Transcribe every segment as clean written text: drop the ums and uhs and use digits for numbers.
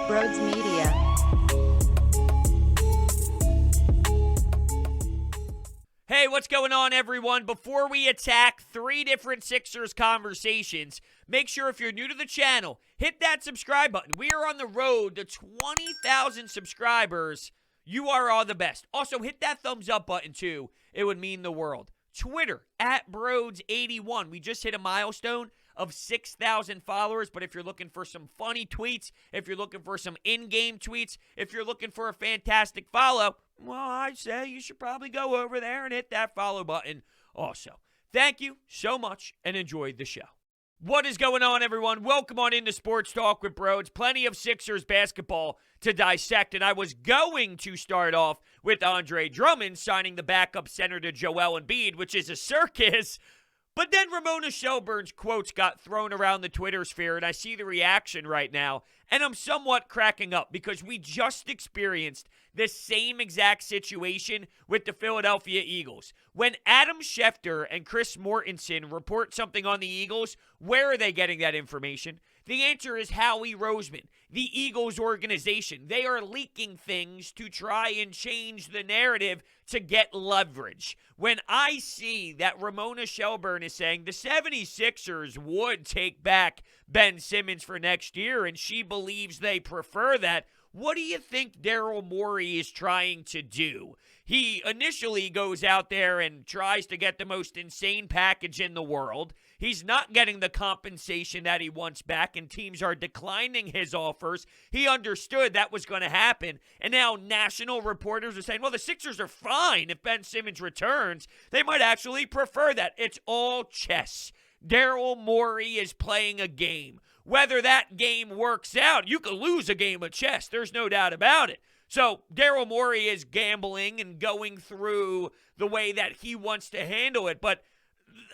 Brodes Media. Hey, what's going on, everyone? Before we attack 3 different Sixers conversations, make sure if you're new to the channel, hit that subscribe button. We are on the road to 20,000 subscribers. You are all the best. Also, hit that thumbs up button, too. It would mean the world. Twitter, @Brodes81. We just hit a milestone of 6,000 followers, but if you're looking for some funny tweets, if you're looking for some in-game tweets, if you're looking for a fantastic follow, well, I say you should probably go over there and hit that follow button also. Thank you so much and enjoy the show. What is going on, everyone? Welcome on into Sports Talk with Brodes. Plenty of Sixers basketball to dissect, and I was going to start off with Andre Drummond signing the backup center to Joel Embiid, which is a circus. But then Ramona Shelburne's quotes got thrown around the Twitter sphere, and I see the reaction right now, and I'm somewhat cracking up because we just experienced the same exact situation with the Philadelphia Eagles. When Adam Schefter and Chris Mortensen report something on the Eagles, where are they getting that information? The answer is Howie Roseman, the Eagles organization. They are leaking things to try and change the narrative to get leverage. When I see that Ramona Shelburne is saying the 76ers would take back Ben Simmons for next year and she believes they prefer that, what do you think Daryl Morey is trying to do? He initially goes out there and tries to get the most insane package in the world. He's not getting the compensation that he wants back, and teams are declining his offers. He understood that was going to happen, and now national reporters are saying, well, the Sixers are fine if Ben Simmons returns. They might actually prefer that. It's all chess. Daryl Morey is playing a game. Whether that game works out, you could lose a game of chess. There's no doubt about it. So Daryl Morey is gambling and going through the way that he wants to handle it, but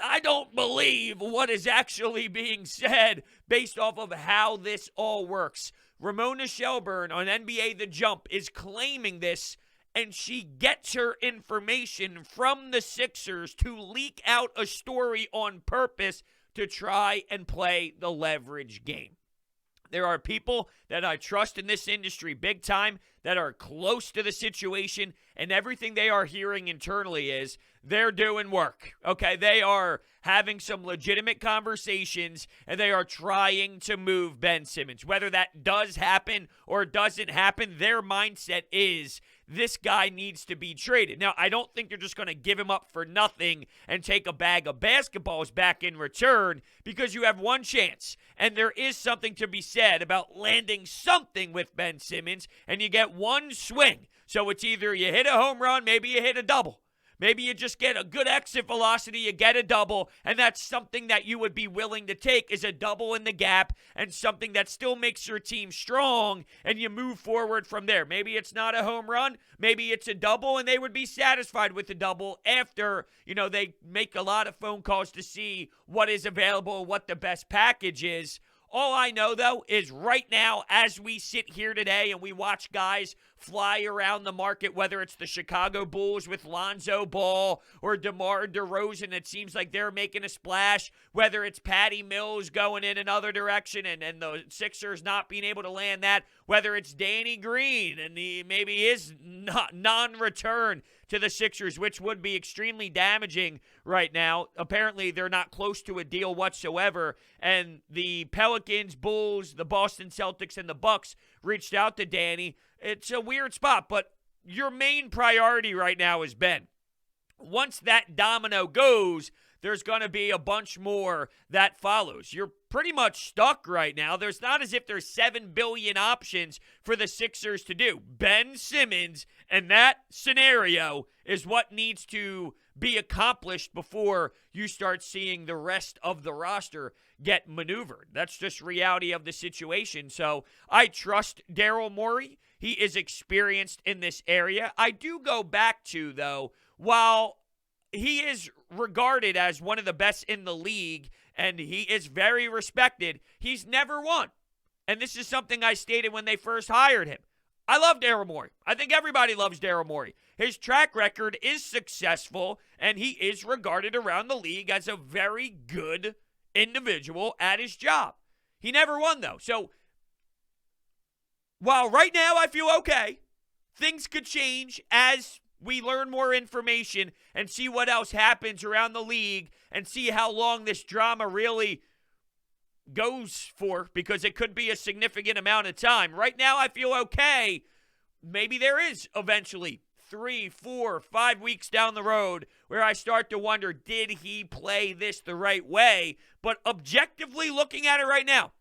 I don't believe what is actually being said based off of how this all works. Ramona Shelburne on NBA The Jump is claiming this, and she gets her information from the Sixers to leak out a story on purpose to try and play the leverage game. There are people that I trust in this industry big time that are close to the situation, and everything they are hearing internally is they're doing work, okay? They are having some legitimate conversations, and they are trying to move Ben Simmons. Whether that does happen or doesn't happen, their mindset is this guy needs to be traded. Now, I don't think they're just going to give him up for nothing and take a bag of basketballs back in return because you have one chance, and there is something to be said about landing something with Ben Simmons, and you get one swing. So it's either you hit a home run, maybe you hit a double. Maybe you just get a good exit velocity, you get a double, and that's something that you would be willing to take is a double in the gap and something that still makes your team strong, and you move forward from there. Maybe it's not a home run, maybe it's a double, and they would be satisfied with the double after, they make a lot of phone calls to see what is available, what the best package is. All I know, though, is right now, as we sit here today and we watch guys fly around the market, whether it's the Chicago Bulls with Lonzo Ball or DeMar DeRozan, it seems like they're making a splash, whether it's Patty Mills going in another direction and the Sixers not being able to land that, whether it's Danny Green and maybe his non-return to the Sixers, which would be extremely damaging right now. Apparently, they're not close to a deal whatsoever, and the Pelicans, Bulls, the Boston Celtics, and the Bucks reached out to Danny. It's a weird spot, but your main priority right now is Ben. Once that domino goes, there's going to be a bunch more that follows. You're pretty much stuck right now. There's not as if there's 7 billion options for the Sixers to do. Ben Simmons and that scenario is what needs to be accomplished before you start seeing the rest of the roster get maneuvered. That's just reality of the situation. So I trust Daryl Morey. He is experienced in this area. I do go back to, though, while he is regarded as one of the best in the league and he is very respected, he's never won. And this is something I stated when they first hired him. I love Daryl Morey. I think everybody loves Daryl Morey. His track record is successful, and he is regarded around the league as a very good individual at his job. He never won, though. So while right now I feel okay, things could change as we learn more information and see what else happens around the league and see how long this drama really goes for, because it could be a significant amount of time. Right now I feel okay. Maybe there is eventually 3, 4, 5 weeks down the road where I start to wonder, did he play this the right way? But objectively looking at it right now,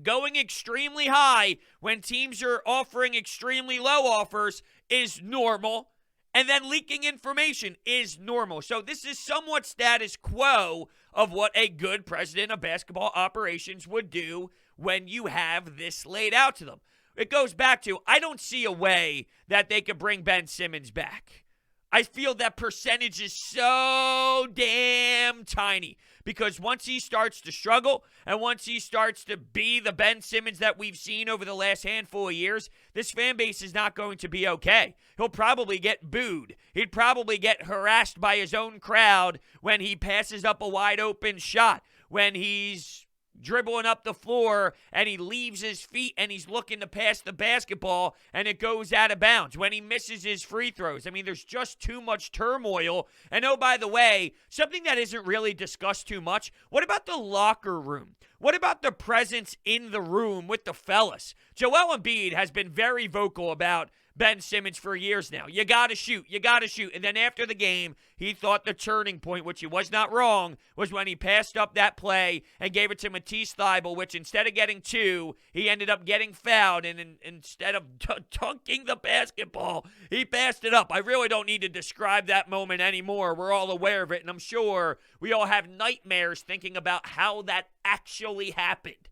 going extremely high when teams are offering extremely low offers is normal, and then leaking information is normal. So this is somewhat status quo of what a good president of basketball operations would do when you have this laid out to them. It goes back to, I don't see a way that they could bring Ben Simmons back. I feel that percentage is so damn tiny, because once he starts to struggle and once he starts to be the Ben Simmons that we've seen over the last handful of years, this fan base is not going to be okay. He'll probably get booed. He'd probably get harassed by his own crowd when he passes up a wide open shot, when he's dribbling up the floor and he leaves his feet and he's looking to pass the basketball and it goes out of bounds, when he misses his free throws. I mean, there's just too much turmoil. And oh, by the way, something that isn't really discussed too much, what about the locker room? What about the presence in the room with the fellas? Joel Embiid has been very vocal about Ben Simmons for years now. You got to shoot. You got to shoot. And then after the game, he thought the turning point, which he was not wrong, was when he passed up that play and gave it to Matisse Thybulle, which instead of getting 2, he ended up getting fouled. And instead of dunking the basketball, he passed it up. I really don't need to describe that moment anymore. We're all aware of it. And I'm sure we all have nightmares thinking about how that actually happened.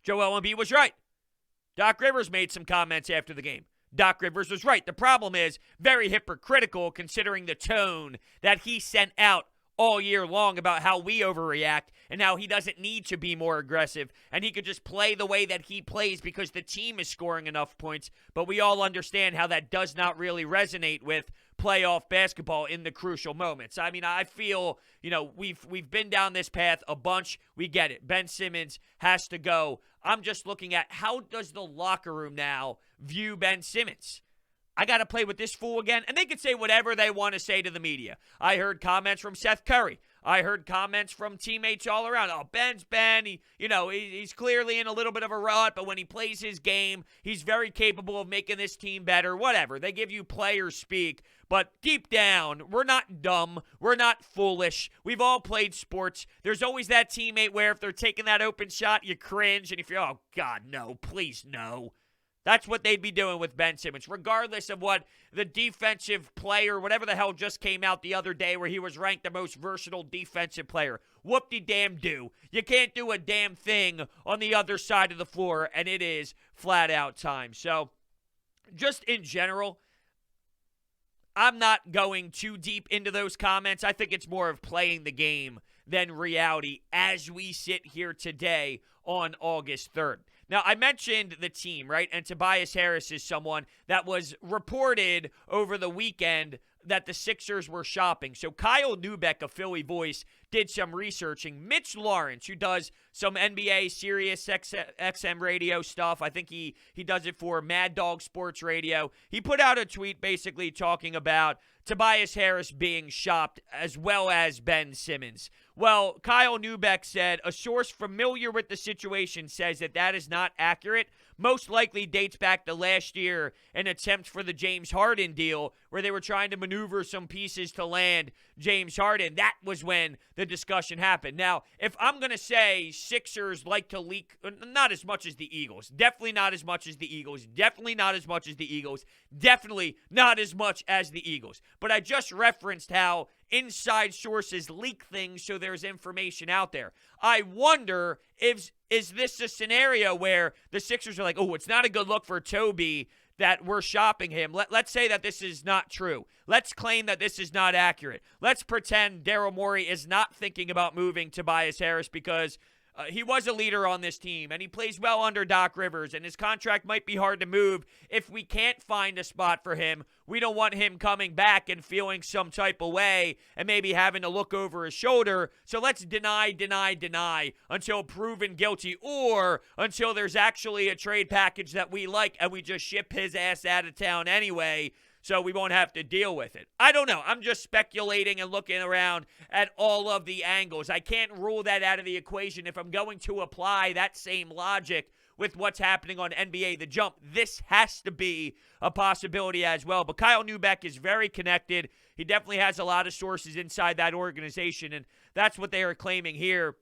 Joel Embiid was right. Doc Rivers made some comments after the game. Doc Rivers was right. The problem is very hypocritical considering the tone that he sent out all year long about how we overreact and how he doesn't need to be more aggressive and he could just play the way that he plays because the team is scoring enough points. But we all understand how that does not really resonate with playoff basketball in the crucial moments. I mean, I feel, we've been down this path a bunch. We get it. Ben Simmons has to go. I'm just looking at, how does the locker room now view Ben Simmons? I got to play with this fool again? And they could say whatever they want to say to the media. I heard comments from Seth Curry. I heard comments from teammates all around. Oh, Ben's Ben. He's clearly in a little bit of a rut, but when he plays his game, he's very capable of making this team better. Whatever. They give you players speak. But deep down, we're not dumb. We're not foolish. We've all played sports. There's always that teammate where if they're taking that open shot, you cringe. And if you're, oh, God, no, please, no. That's what they'd be doing with Ben Simmons, regardless of what the defensive player, whatever the hell just came out the other day where he was ranked the most versatile defensive player. Whoop-de-damn-do. You can't do a damn thing on the other side of the floor, and it is flat-out time. So, just in general, I'm not going too deep into those comments. I think it's more of playing the game than reality as we sit here today on August 3rd. Now, I mentioned the team, right? And Tobias Harris is someone that was reported over the weekend that the Sixers were shopping. So Kyle Neubeck of Philly Voice did some researching. Mitch Lawrence, who does some NBA Sirius XM radio stuff, I think he does it for Mad Dog Sports Radio. He put out a tweet basically talking about Tobias Harris being shopped as well as Ben Simmons. Well, Kyle Neubeck said, a source familiar with the situation says that is not accurate. Most likely dates back to last year, an attempt for the James Harden deal where they were trying to maneuver some pieces to land James Harden. That was when the discussion happened. Now, if I'm going to say Sixers like to leak, not as much as the Eagles, definitely not as much as the Eagles, definitely not as much as the Eagles, definitely not as much as the Eagles. But I just referenced how inside sources leak things so there's information out there. I wonder if is this a scenario where the Sixers are like, oh, it's not a good look for Toby that we're shopping him. Let's say that this is not true. Let's claim that this is not accurate. Let's pretend Daryl Morey is not thinking about moving Tobias Harris because he was a leader on this team, and he plays well under Doc Rivers, and his contract might be hard to move. If we can't find a spot for him, we don't want him coming back and feeling some type of way and maybe having to look over his shoulder. So let's deny until proven guilty, or until there's actually a trade package that we like and we just ship his ass out of town anyway, so we won't have to deal with it. I don't know. I'm just speculating and looking around at all of the angles. I can't rule that out of the equation. If I'm going to apply that same logic with what's happening on NBA The Jump, this has to be a possibility as well. But Kyle Neubeck is very connected. He definitely has a lot of sources inside that organization, and that's what they are claiming here.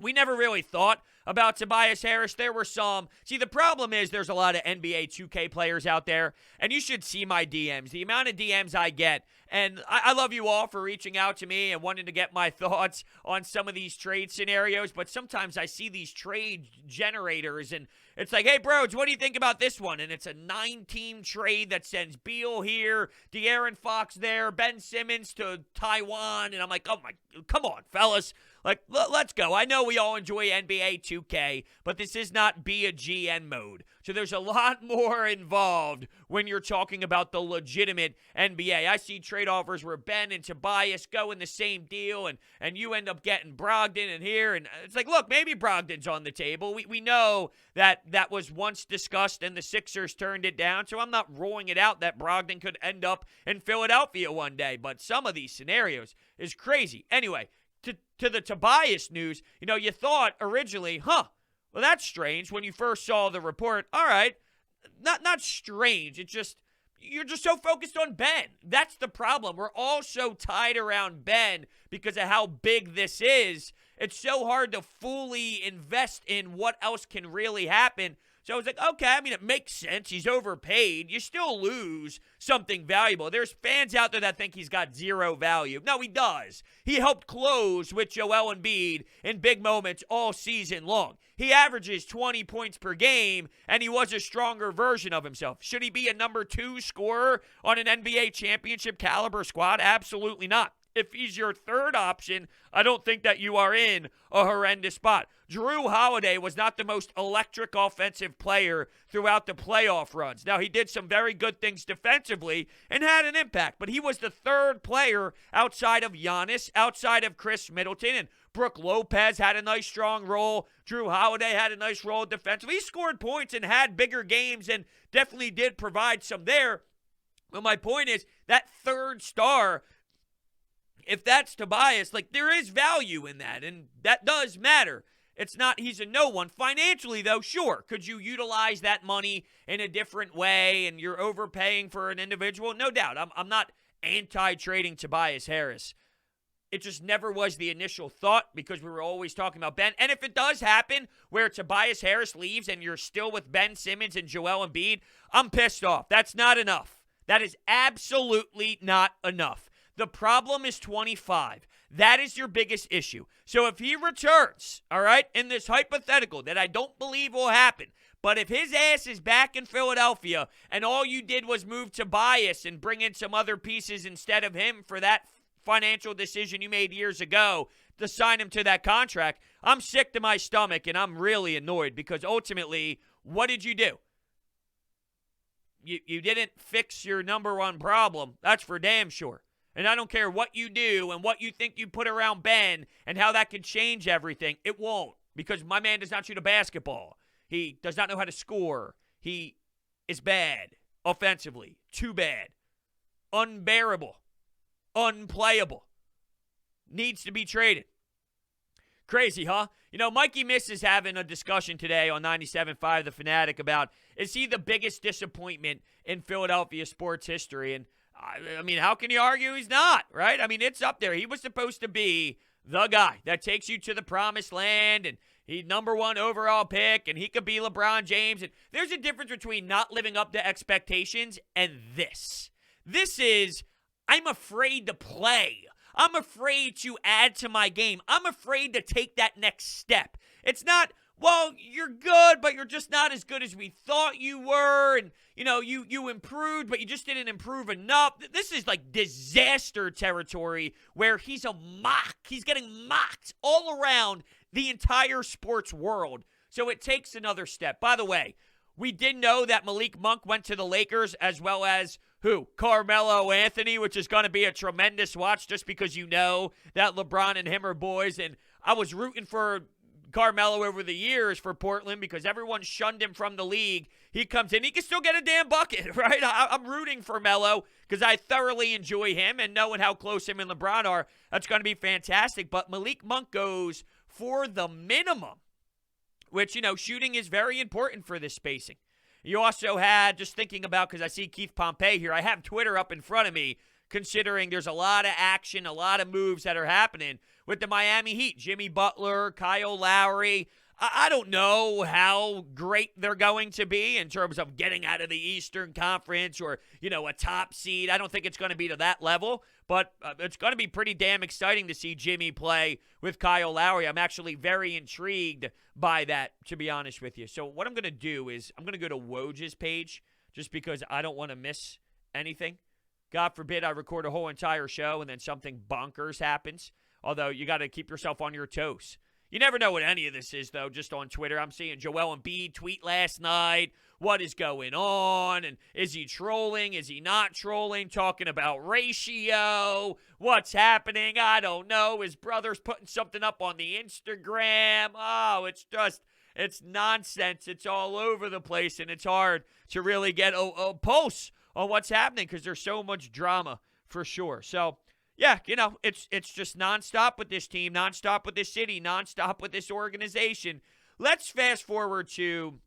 We never really thought about Tobias Harris. There were some. See, the problem is there's a lot of NBA 2K players out there, and you should see my DMs, the amount of DMs I get. And I love you all for reaching out to me and wanting to get my thoughts on some of these trade scenarios, but sometimes I see these trade generators, and it's like, hey, Brodes, what do you think about this one? And it's a 9-team trade that sends Beal here, De'Aaron Fox there, Ben Simmons to Taiwan, and I'm like, oh my, come on, fellas. Like, let's go. I know we all enjoy NBA 2K, but this is not be a GN mode. So there's a lot more involved when you're talking about the legitimate NBA. I see trade offers where Ben and Tobias go in the same deal, and you end up getting Brogdon in here. And it's like, look, maybe Brogdon's on the table. We know that was once discussed, and the Sixers turned it down. So I'm not ruling it out that Brogdon could end up in Philadelphia one day. But some of these scenarios is crazy. Anyway, to the Tobias news, you thought originally, well, that's strange when you first saw the report. All right, not strange. It's just you're just so focused on Ben. That's the problem. We're all so tied around Ben because of how big this is. It's so hard to fully invest in what else can really happen. So I was like, okay, I mean, it makes sense. He's overpaid. You still lose something valuable. There's fans out there that think he's got zero value. No, he does. He helped close with Joel Embiid in big moments all season long. He averages 20 points per game, and he was a stronger version of himself. Should he be a number 2 scorer on an NBA championship caliber squad? Absolutely not. If he's your third option, I don't think that you are in a horrendous spot. Jrue Holiday was not the most electric offensive player throughout the playoff runs. Now, he did some very good things defensively and had an impact, but he was the third player outside of Giannis, outside of Chris Middleton, and Brook Lopez had a nice, strong role. Jrue Holiday had a nice role defensively. He scored points and had bigger games and definitely did provide some there. But my point is, that third star, if that's Tobias, there is value in that, and that does matter. It's not he's a no one. Financially, though, sure. Could you utilize that money in a different way and you're overpaying for an individual? No doubt. I'm not anti-trading Tobias Harris. It just never was the initial thought because we were always talking about Ben. And if it does happen where Tobias Harris leaves and you're still with Ben Simmons and Joel Embiid, I'm pissed off. That's not enough. That is absolutely not enough. The problem is 25. That is your biggest issue. So if he returns, all right, in this hypothetical that I don't believe will happen, but if his ass is back in Philadelphia and all you did was move Tobias and bring in some other pieces instead of him for that financial decision you made years ago to sign him to that contract, I'm sick to my stomach and I'm really annoyed because ultimately, what did you do? You didn't fix your number one problem. That's for damn sure. And I don't care what you do and what you think you put around Ben and how that can change everything. It won't, because my man does not shoot a basketball. He does not know how to score. He is bad offensively. Too bad. Unbearable. Unplayable. Needs to be traded. Crazy, huh? Mikey Miss is having a discussion today on 97.5 The Fanatic about, is he the biggest disappointment in Philadelphia sports history? And I mean, how can you argue he's not, right? I mean, it's up there. He was supposed to be the guy that takes you to the promised land, and he's number 1 overall pick, and he could be LeBron James. And there's a difference between not living up to expectations and this. This is, I'm afraid to play. I'm afraid to add to my game. I'm afraid to take that next step. It's not, well, you're good, but you're just not as good as we thought you were. And, you improved, but you just didn't improve enough. This is like disaster territory where he's a mock. He's getting mocked all around the entire sports world. So it takes another step. By the way, we did know that Malik Monk went to the Lakers, as well as who? Carmelo Anthony, which is going to be a tremendous watch just because you know that LeBron and him are boys. And I was rooting for Carmelo over the years for Portland because everyone shunned him from the league. He comes in, he can still get a damn bucket, right? I'm rooting for Melo because I thoroughly enjoy him, and knowing how close him and LeBron are, that's going to be fantastic. But Malik Monk goes for the minimum, which, you know, shooting is very important for this spacing. You also had, just thinking about, because I see Keith Pompey here, I have Twitter up in front of me, considering there's a lot of action, a lot of moves that are happening with the Miami Heat. Jimmy Butler, Kyle Lowry. I don't know how great they're going to be in terms of getting out of the Eastern Conference or, you know, a top seed. I don't think it's going to be to that level, but it's going to be pretty damn exciting to see Jimmy play with Kyle Lowry. I'm actually very intrigued by that, to be honest with you. So what I'm going to do is I'm going to go to Woj's page just because I don't want to miss anything. God forbid I record a whole entire show and then something bonkers happens. Although you got to keep yourself on your toes. You never know what any of this is, though, just on Twitter. I'm seeing Joel Embiid tweet last night. What is going on? And is he trolling? Is he not trolling? Talking about ratio. What's happening? I don't know. His brother's putting something up on the Instagram. Oh, it's nonsense. It's all over the place, and it's hard to really get a pulse on what's happening because there's so much drama for sure. So, yeah, you know, it's just nonstop with this team, nonstop with this city, nonstop with this organization. Let's fast forward to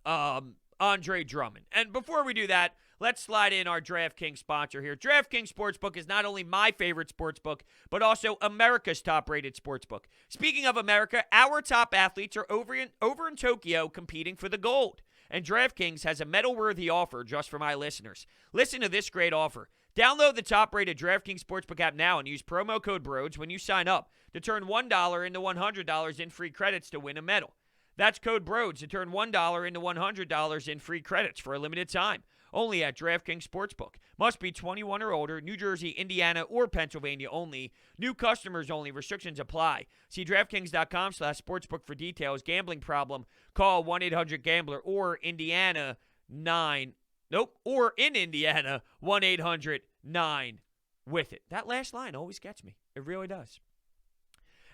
Andre Drummond. And before we do that, let's slide in our DraftKings sponsor here. DraftKings Sportsbook is not only my favorite sportsbook, but also America's top-rated sportsbook. Speaking of America, our top athletes are over in Tokyo competing for the gold. And DraftKings has a medal-worthy offer just for my listeners. Listen to this great offer. Download the top-rated DraftKings Sportsbook app now and use promo code Brodes when you sign up to turn $1 into $100 in free credits to win a medal. That's code Brodes to turn $1 into $100 in free credits for a limited time. Only at DraftKings Sportsbook. Must be 21 or older, New Jersey, Indiana, or Pennsylvania only. New customers only. Restrictions apply. See DraftKings.com/sportsbook for details. Gambling problem? Call 1-800-GAMBLER or Indiana 1-800-9-with-it. That last line always gets me. It really does.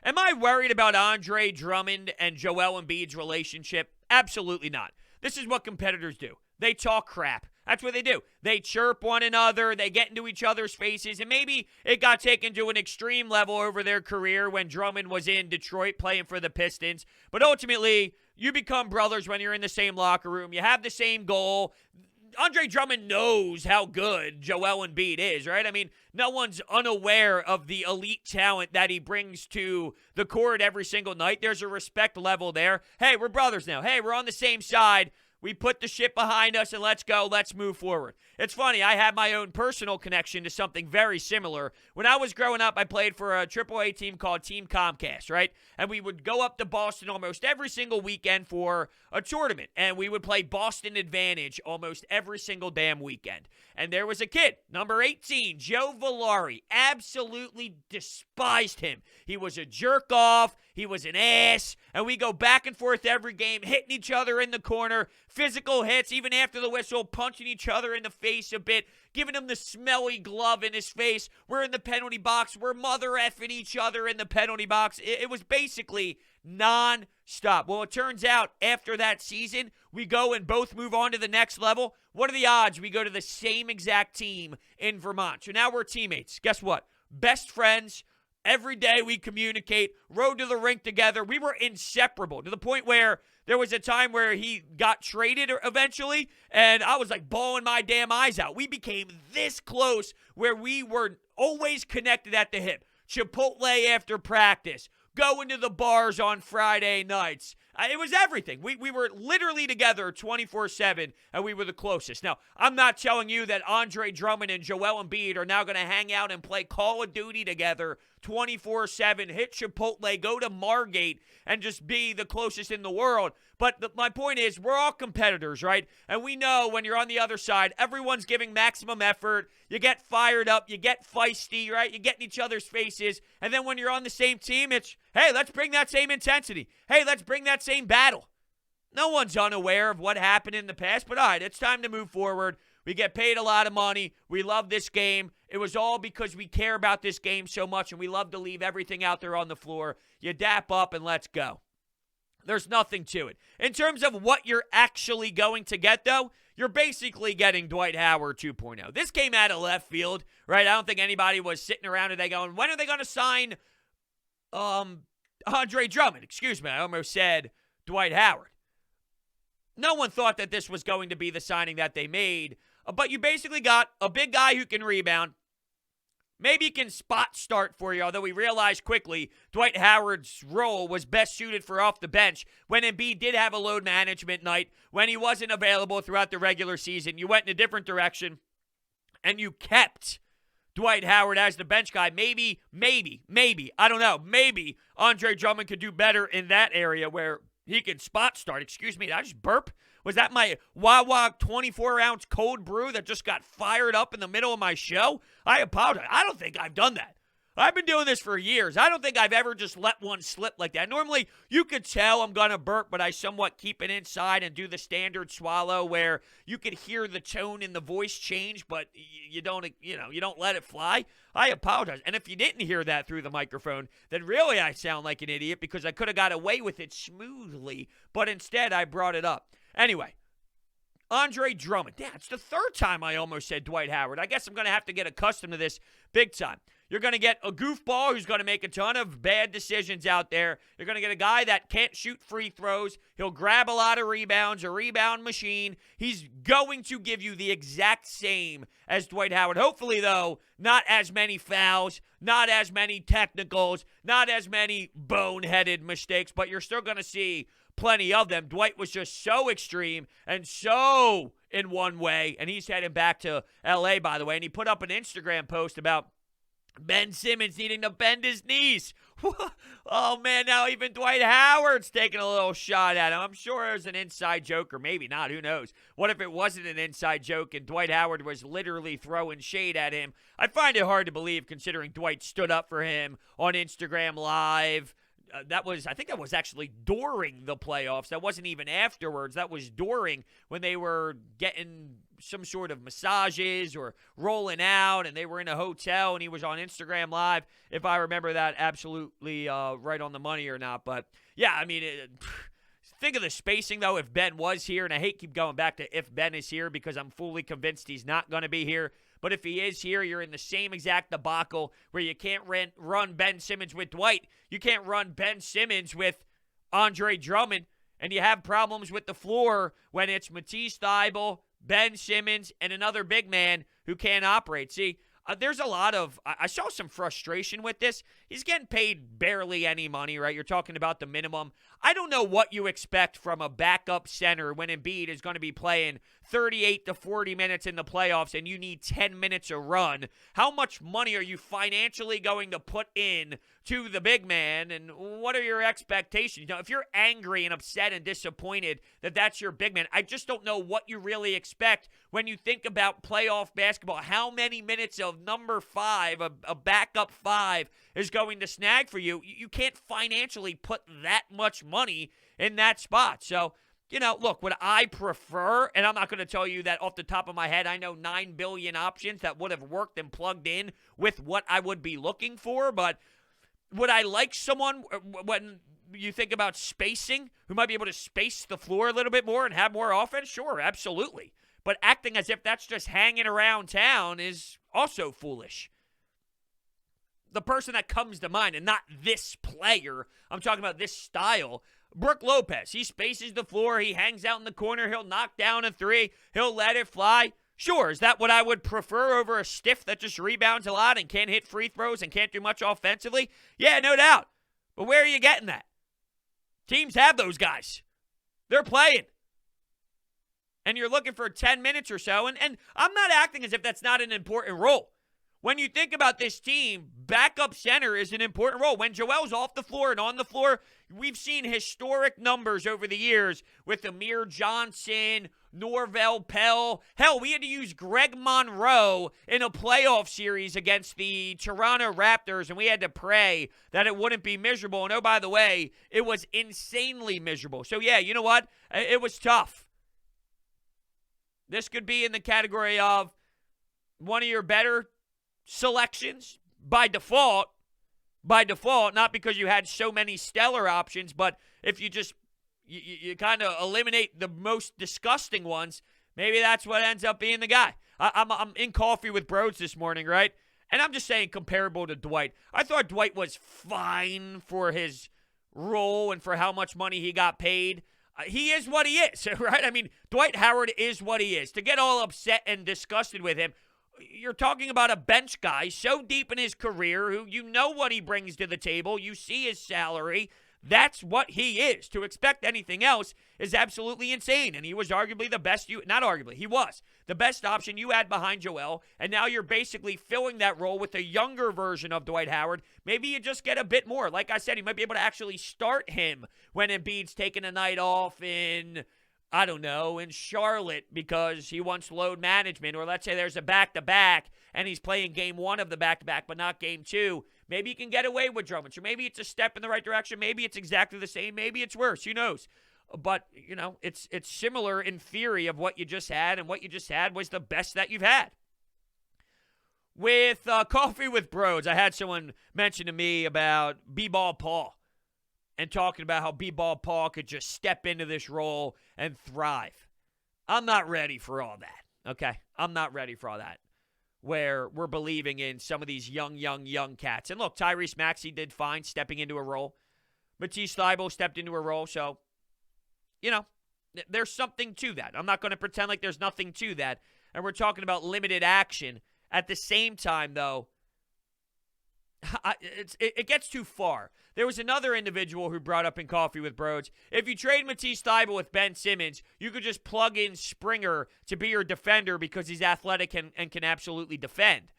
Am I worried about Andre Drummond and Joel Embiid's relationship? Absolutely not. This is what competitors do. They talk crap. That's what they do. They chirp one another. They get into each other's faces. And maybe it got taken to an extreme level over their career when Drummond was in Detroit playing for the Pistons. But ultimately, you become brothers when you're in the same locker room. You have the same goal. Andre Drummond knows how good Joel Embiid is, right? I mean, no one's unaware of the elite talent that he brings to the court every single night. There's a respect level there. Hey, we're brothers now. Hey, we're on the same side. We put the shit behind us and let's go. Let's move forward. It's funny. I have my own personal connection to something very similar. When I was growing up, I played for a AAA team called Team Comcast, right? And we would go up to Boston almost every single weekend for a tournament. And we would play Boston Advantage almost every single damn weekend. And there was a kid, number 18, Joe Villari. Absolutely despised him. He was a jerk off. He was an ass. And we go back and forth every game, hitting each other in the corner. Physical hits, even after the whistle, punching each other in the face a bit, giving him the smelly glove in his face. We're in the penalty box. We're mother effing each other in the penalty box. It was basically non-stop. Well, it turns out after that season, we go and both move on to the next level. What are the odds we go to the same exact team in Vermont? So now we're teammates. Guess what? Best friends. Every day we communicate, rode to the rink together. We were inseparable to the point where there was a time where he got traded eventually, and I was like bawling my damn eyes out. We became this close where we were always connected at the hip. Chipotle after practice, going to the bars on Friday nights. It was everything. We were literally together 24/7, and we were the closest. Now, I'm not telling you that Andre Drummond and Joel Embiid are now going to hang out and play Call of Duty together 24/7, hit Chipotle, go to Margate, and just be the closest in the world. But my point is, we're all competitors, right? And we know when you're on the other side, everyone's giving maximum effort. You get fired up. You get feisty, right? You get in each other's faces. And then when you're on the same team, it's, hey, let's bring that same intensity. Hey, let's bring that same battle. No one's unaware of what happened in the past. But all right, it's time to move forward. We get paid a lot of money. We love this game. It was all because we care about this game so much, and we love to leave everything out there on the floor. You dap up and let's go. There's nothing to it. In terms of what you're actually going to get, though, you're basically getting Dwight Howard 2.0. This came out of left field, right? I don't think anybody was sitting around today going, when are they going to sign Andre Drummond? Excuse me, I almost said Dwight Howard. No one thought that this was going to be the signing that they made. But you basically got a big guy who can rebound. Maybe he can spot start for you, although we realized quickly Dwight Howard's role was best suited for off the bench when Embiid did have a load management night, when he wasn't available throughout the regular season. You went in a different direction, and you kept Dwight Howard as the bench guy. Maybe, I don't know, maybe Andre Drummond could do better in that area where he can spot start. Excuse me, did I just burp? Was that my Wawa 24-ounce cold brew that just got fired up in the middle of my show? I apologize. I don't think I've done that. I've been doing this for years. I don't think I've ever just let one slip like that. Normally, you could tell I'm going to burp, but I somewhat keep it inside and do the standard swallow where you could hear the tone in the voice change, but you don't let it fly. I apologize. And if you didn't hear that through the microphone, then really I sound like an idiot because I could have got away with it smoothly, but instead I brought it up. Anyway, Andre Drummond. Yeah, it's the third time I almost said Dwight Howard. I guess I'm going to have to get accustomed to this big time. You're going to get a goofball who's going to make a ton of bad decisions out there. You're going to get a guy that can't shoot free throws. He'll grab a lot of rebounds, a rebound machine. He's going to give you the exact same as Dwight Howard. Hopefully, though, not as many fouls, not as many technicals, not as many boneheaded mistakes, but you're still going to see plenty of them. Dwight was just so extreme and so in one way, and he's heading back to L.A., by the way, and he put up an Instagram post about Ben Simmons needing to bend his knees. Oh, man, now even Dwight Howard's taking a little shot at him. I'm sure it was an inside joke, or maybe not. Who knows? What if it wasn't an inside joke and Dwight Howard was literally throwing shade at him? I find it hard to believe considering Dwight stood up for him on Instagram Live. I think that was actually during the playoffs. That wasn't even afterwards. That was during when they were getting some sort of massages or rolling out and they were in a hotel and he was on Instagram Live, if I remember that absolutely right on the money or not. But, yeah, I mean, think of the spacing, though, if Ben was here. And I hate keep going back to if Ben is here because I'm fully convinced he's not going to be here. But if he is here, you're in the same exact debacle where you can't run Ben Simmons with Dwight. You can't run Ben Simmons with Andre Drummond. And you have problems with the floor when it's Matisse Thybulle, Ben Simmons, and another big man who can't operate. See, there's a lot of – I saw some frustration with this. He's getting paid barely any money, right? You're talking about the minimum. I don't know what you expect from a backup center when Embiid is going to be playing 38 to 40 minutes in the playoffs and you need 10 minutes a run. How much money are you financially going to put in to the big man, and what are your expectations? You know, if you're angry and upset and disappointed that that's your big man, I just don't know what you really expect when you think about playoff basketball. How many minutes of number 5, a backup 5, is going to snag for you? You can't financially put that much money in that spot. So, you know, look, would I prefer, and I'm not going to tell you that off the top of my head, I know 9 billion options that would have worked and plugged in with what I would be looking for, but would I like someone, when you think about spacing, who might be able to space the floor a little bit more and have more offense? Sure, absolutely. But acting as if that's just hanging around town is also foolish. The person that comes to mind, and not this player, I'm talking about this style, Brook Lopez. He spaces the floor. He hangs out in the corner. He'll knock down a 3. He'll let it fly. Sure, is that what I would prefer over a stiff that just rebounds a lot and can't hit free throws and can't do much offensively? Yeah, no doubt. But where are you getting that? Teams have those guys. They're playing. And you're looking for 10 minutes or so, and I'm not acting as if that's not an important role. when you think about this team, backup center is an important role. When Joel's off the floor and on the floor, we've seen historic numbers over the years with Amir Johnson, Norvell Pell. Hell, we had to use Greg Monroe in a playoff series against the Toronto Raptors, and we had to pray that it wouldn't be miserable. And oh, by the way, it was insanely miserable. So, yeah, you know what? It was tough. This could be in the category of one of your better selections by default, not because you had so many stellar options, but if you just you kind of eliminate the most disgusting ones, maybe that's what ends up being the guy. I'm in coffee with Brodes this morning, right? And I'm just saying comparable to Dwight. I thought Dwight was fine for his role and for how much money he got paid. He is what he is, right? I mean, Dwight Howard is what he is. To get all upset and disgusted with him, you're talking about a bench guy so deep in his career who you know what he brings to the table. You see his salary. That's what he is. To expect anything else is absolutely insane. And he was arguably the best he was the best option you had behind Joel. And now you're basically filling that role with a younger version of Dwight Howard. Maybe you just get a bit more. Like I said, you might be able to actually start him when Embiid's taking a night off in Charlotte because he wants load management. Or let's say there's a back-to-back and he's playing game one of the back-to-back but not game two. Maybe you can get away with Drummond. So maybe it's a step in the right direction. Maybe it's exactly the same. Maybe it's worse. Who knows? But, it's similar in theory of what you just had, and what you just had was the best that you've had. With Coffee with Brodes, I had someone mention to me about B-Ball Paul and talking about how B-Ball Paul could just step into this role and thrive. I'm not ready for all that, okay? I'm not ready for all that, where we're believing in some of these young cats. And look, Tyrese Maxey did fine stepping into a role. Matisse Thybulle stepped into a role, so, there's something to that. I'm not going to pretend like there's nothing to that. And we're talking about limited action. At the same time, though, it gets too far. There was another individual who brought up in Coffee with Brodes, if you trade Matisse Thybulle with Ben Simmons, you could just plug in Springer to be your defender because he's athletic and can absolutely defend.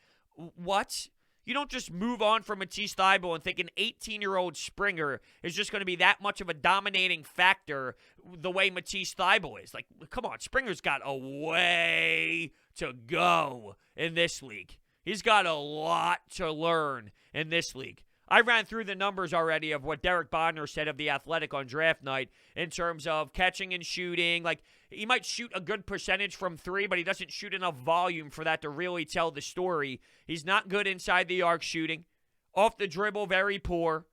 What? You don't just move on from Matisse Thybulle and think an 18-year-old Springer is just going to be that much of a dominating factor the way Matisse Thybulle is. Like, come on, Springer's got a way to go in this league. He's got a lot to learn in this league. I ran through the numbers already of what Derek Bodner said of the Athletic on draft night in terms of catching and shooting. Like, he might shoot a good percentage from three, but he doesn't shoot enough volume for that to really tell the story. He's not good inside the arc shooting. Off the dribble, very poor.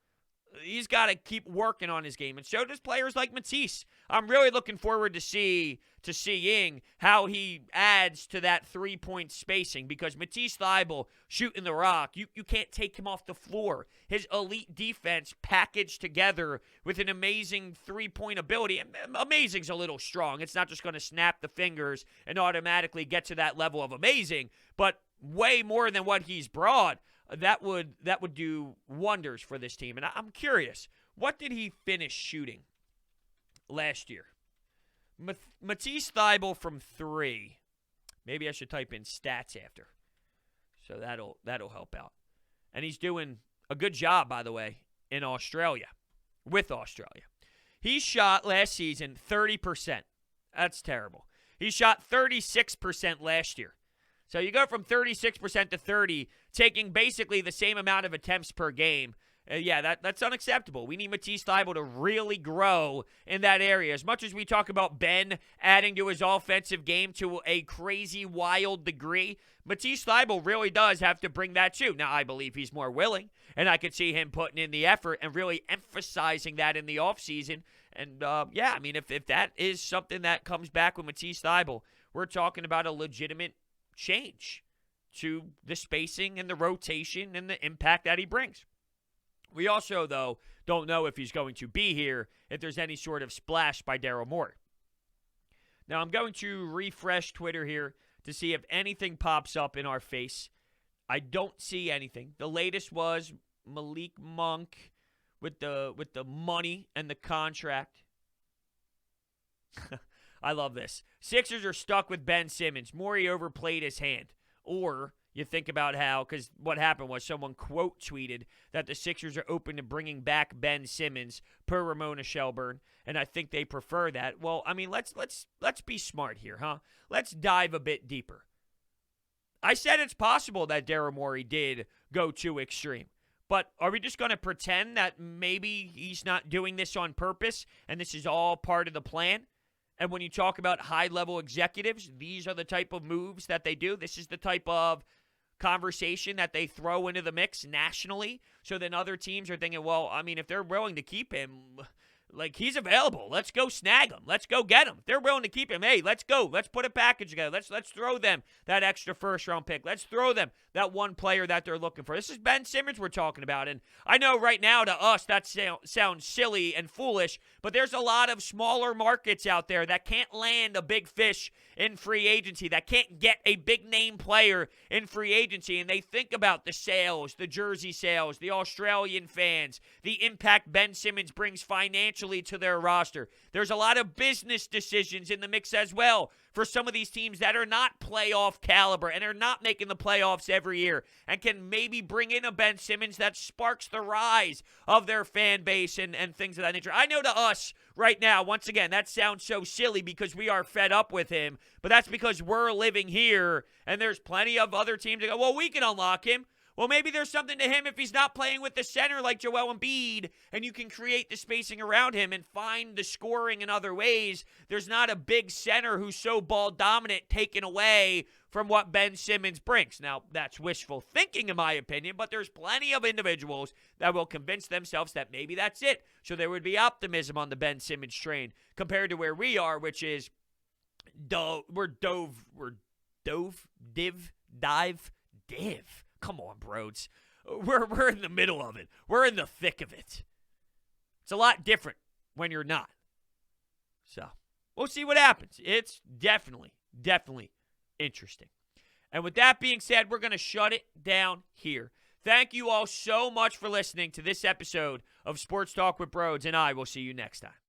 He's got to keep working on his game, and so does players like Matisse. I'm really looking forward to seeing how he adds to that three-point spacing, because Matisse Thybulle shooting the rock, you can't take him off the floor. His elite defense packaged together with an amazing three-point ability. Amazing's a little strong. It's not just going to snap the fingers and automatically get to that level of amazing, but way more than what he's brought. That would do wonders for this team. And I'm curious, what did he finish shooting last year? Matisse Thybulle from three. Maybe I should type in stats after. So that'll help out. And he's doing a good job, by the way, in Australia, with Australia. He shot last season 30%. That's terrible. He shot 36% last year. So you go from 36% to 30%, taking basically the same amount of attempts per game. That's unacceptable. We need Matisse Thybulle to really grow in that area. As much as we talk about Ben adding to his offensive game to a crazy, wild degree, Matisse Thybulle really does have to bring that too. Now, I believe he's more willing, and I could see him putting in the effort and really emphasizing that in the offseason. And, if that is something that comes back with Matisse Thybulle, we're talking about a legitimate change to the spacing and the rotation and the impact that he brings. We also, though, don't know if he's going to be here, if there's any sort of splash by Daryl Morey. Now, I'm going to refresh Twitter here to see if anything pops up in our face. I don't see anything. The latest was Malik Monk with the money and the contract. I love this. Sixers are stuck with Ben Simmons. Morey overplayed his hand. Or, You think about how, because what happened was someone quote tweeted that the Sixers are open to bringing back Ben Simmons per Ramona Shelburne, and I think they prefer that. Well, I mean, let's be smart here, huh? Let's dive a bit deeper. I said it's possible that Daryl Morey did go too extreme. But are we just going to pretend that maybe he's not doing this on purpose and this is all part of the plan? And when you talk about high-level executives, these are the type of moves that they do. This is the type of conversation that they throw into the mix nationally. So then other teams are thinking, well, I mean, if they're willing to keep him, like, he's available. Let's go snag him. Let's go get him. If they're willing to keep him, hey, let's go. Let's put a package together. Let's throw them that extra first-round pick. Let's throw them that one player that they're looking for. This is Ben Simmons we're talking about. And I know right now to us that sounds silly and foolish, but there's a lot of smaller markets out there that can't land a big fish in free agency, that can't get a big-name player in free agency. And they think about the sales, the jersey sales, the Australian fans, the impact Ben Simmons brings financially to their roster. There's a lot of business decisions in the mix as well for some of these teams that are not playoff caliber and are not making the playoffs every year and can maybe bring in a Ben Simmons that sparks the rise of their fan base and things of that nature. I know to us right now, once again, that sounds so silly because we are fed up with him, but that's because we're living here and there's plenty of other teams that go, well, we can unlock him. Well, maybe there's something to him if he's not playing with the center like Joel Embiid, and you can create the spacing around him and find the scoring in other ways. There's not a big center who's so ball dominant taken away from what Ben Simmons brings. Now, that's wishful thinking in my opinion, but there's plenty of individuals that will convince themselves that maybe that's it. So there would be optimism on the Ben Simmons train compared to where we are, which is div. Come on, Brodes. We're in the middle of it. We're in the thick of it. It's a lot different when you're not. So, we'll see what happens. It's definitely interesting. And with that being said, we're going to shut it down here. Thank you all so much for listening to this episode of Sports Talk with Brodes, and I will see you next time.